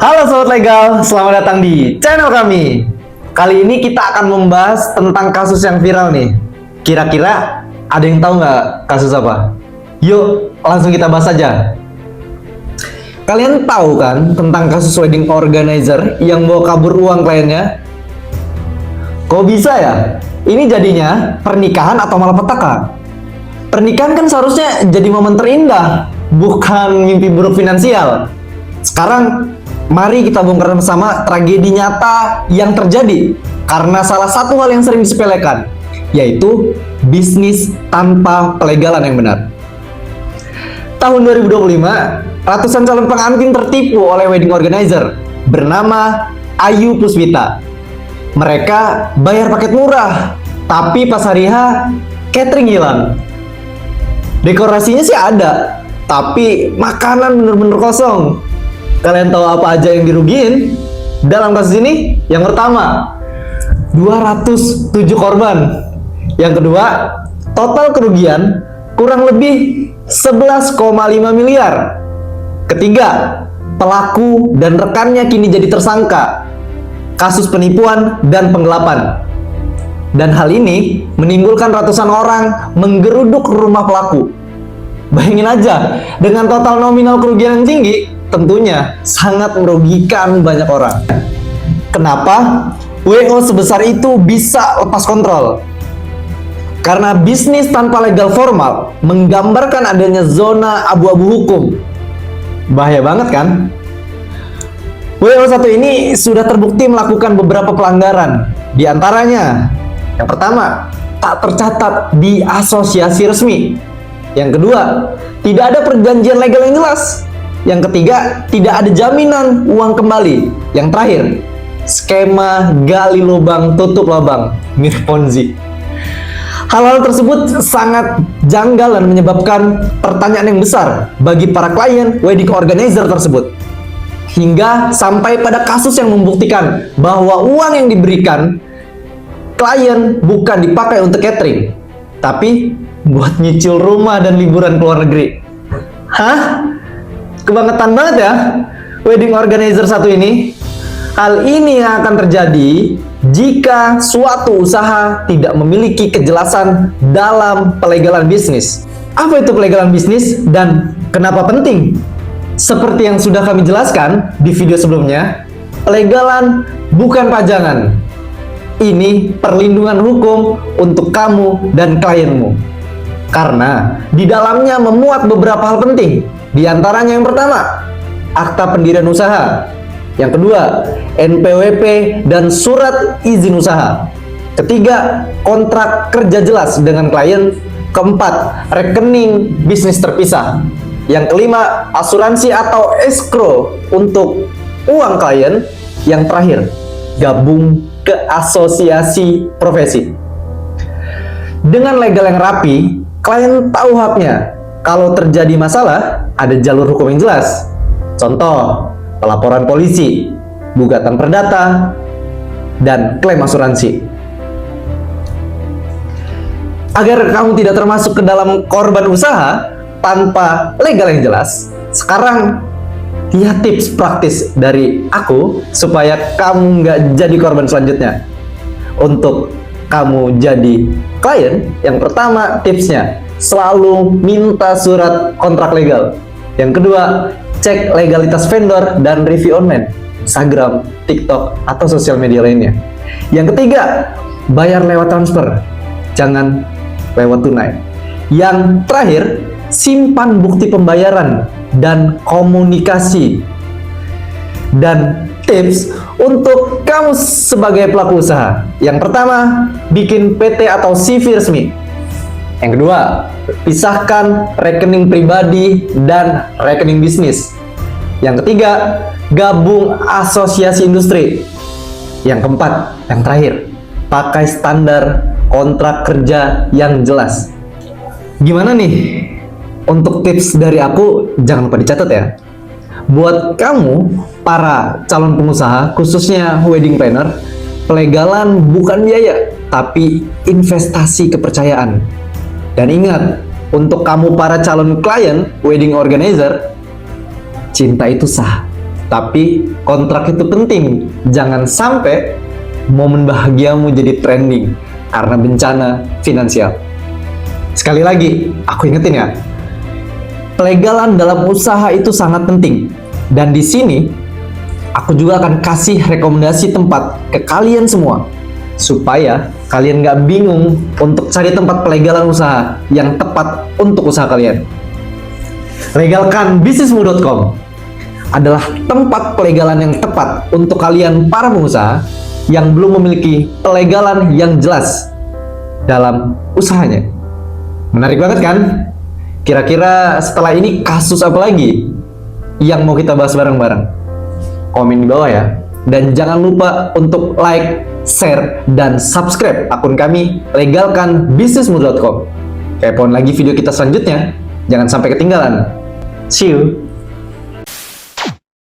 Halo Sobat Legal, selamat datang di channel kami. Kali ini kita akan membahas tentang kasus yang viral nih. Kira-kira ada yang tahu nggak kasus apa? Yuk, langsung kita bahas aja. Kalian tahu kan tentang kasus wedding organizer yang bawa kabur uang kliennya? Kok bisa ya? Ini jadinya pernikahan atau malapetaka? Pernikahan kan seharusnya jadi momen terindah, bukan mimpi buruk finansial. Sekarang, mari kita bongkar bersama tragedi nyata yang terjadi karena salah satu hal yang sering disepelekan, yaitu bisnis tanpa pelegalan yang benar. Tahun 2025, ratusan calon pengantin tertipu oleh wedding organizer bernama Ayu Puspita. Mereka bayar paket murah, tapi pas hari H, catering hilang. Dekorasinya sih ada, tapi makanan bener-bener kosong. Kalian tahu apa aja yang dirugiin? Dalam kasus ini, yang pertama, 207 korban. Yang kedua, total kerugian kurang lebih 11,5 miliar. Ketiga, pelaku dan rekannya kini jadi tersangka kasus penipuan dan penggelapan. Dan hal ini menimbulkan ratusan orang menggeruduk rumah pelaku. Bayangin aja, dengan total nominal kerugian yang tinggi, tentunya sangat merugikan banyak orang. Kenapa WO sebesar itu bisa lepas kontrol? Karena bisnis tanpa legal formal menggambarkan adanya zona abu-abu hukum. Bahaya banget kan? WO satu ini sudah terbukti melakukan beberapa pelanggaran. Di antaranya, yang pertama, tak tercatat di asosiasi resmi. Yang kedua, tidak ada perjanjian legal yang jelas. Yang ketiga, tidak ada jaminan uang kembali. Yang terakhir, skema gali lubang tutup lubang, mirip Ponzi. Hal-hal tersebut sangat janggal dan menyebabkan pertanyaan yang besar bagi para klien wedding organizer tersebut. Hingga sampai pada kasus yang membuktikan bahwa uang yang diberikan klien bukan dipakai untuk catering, tapi buat nyicil rumah dan liburan ke luar negeri. Hah? Kebangetan banget ya wedding organizer satu ini. Hal ini yang akan terjadi jika suatu usaha tidak memiliki kejelasan dalam pelegalan bisnis. Apa itu pelegalan bisnis dan kenapa penting? Seperti yang sudah kami jelaskan di video sebelumnya, pelegalan bukan pajangan. Ini perlindungan hukum untuk kamu dan klienmu. Karena di dalamnya memuat beberapa hal penting. Di antaranya yang pertama, akta pendirian usaha. Yang kedua, NPWP dan surat izin usaha. Ketiga, kontrak kerja jelas dengan klien. Keempat, rekening bisnis terpisah. Yang kelima, asuransi atau escrow untuk uang klien. Yang terakhir, gabung ke asosiasi profesi. Dengan legal yang rapi, klien tahu haknya. Kalau terjadi masalah, ada jalur hukum yang jelas. Contoh, pelaporan polisi, gugatan perdata, dan klaim asuransi. Agar kamu tidak termasuk ke dalam korban usaha tanpa legal yang jelas, sekarang lihat tips praktis dari aku supaya kamu nggak jadi korban selanjutnya. Untuk kamu jadi klien, yang pertama tipsnya, selalu minta surat kontrak legal. Yang kedua, cek legalitas vendor dan review online, Instagram, TikTok, atau sosial media lainnya. Yang ketiga, bayar lewat transfer, jangan lewat tunai. Yang terakhir, simpan bukti pembayaran dan komunikasi. Dan tips untuk kamu sebagai pelaku usaha. Yang pertama, bikin PT atau CV resmi. Yang kedua, pisahkan rekening pribadi dan rekening bisnis. Yang ketiga, gabung asosiasi industri. Yang keempat, yang terakhir, pakai standar kontrak kerja yang jelas. Gimana nih? Untuk tips dari aku, jangan lupa dicatat ya. Buat kamu, para calon pengusaha, khususnya wedding planner, pelegalan bukan biaya, tapi investasi kepercayaan. Dan ingat, untuk kamu para calon klien wedding organizer, cinta itu sah, Tapi kontrak itu penting. Jangan sampai momen bahagiamu jadi trending karena bencana finansial. Sekali lagi, aku ingetin ya. Pelegalan dalam usaha itu sangat penting. Dan di sini, aku juga akan kasih rekomendasi tempat ke kalian semua. Supaya kalian nggak bingung untuk cari tempat pelegalan usaha yang tepat untuk usaha kalian. Legalkanbisnismu.com adalah tempat pelegalan yang tepat untuk kalian para pengusaha yang belum memiliki pelegalan yang jelas dalam usahanya. Menarik banget kan? Kira-kira setelah ini kasus apa lagi yang mau kita bahas bareng-bareng? Komen di bawah ya. Dan jangan lupa untuk like, share, dan subscribe akun kami legalkanbisnismu.com. Kepoin lagi video kita selanjutnya, jangan sampai ketinggalan. See you!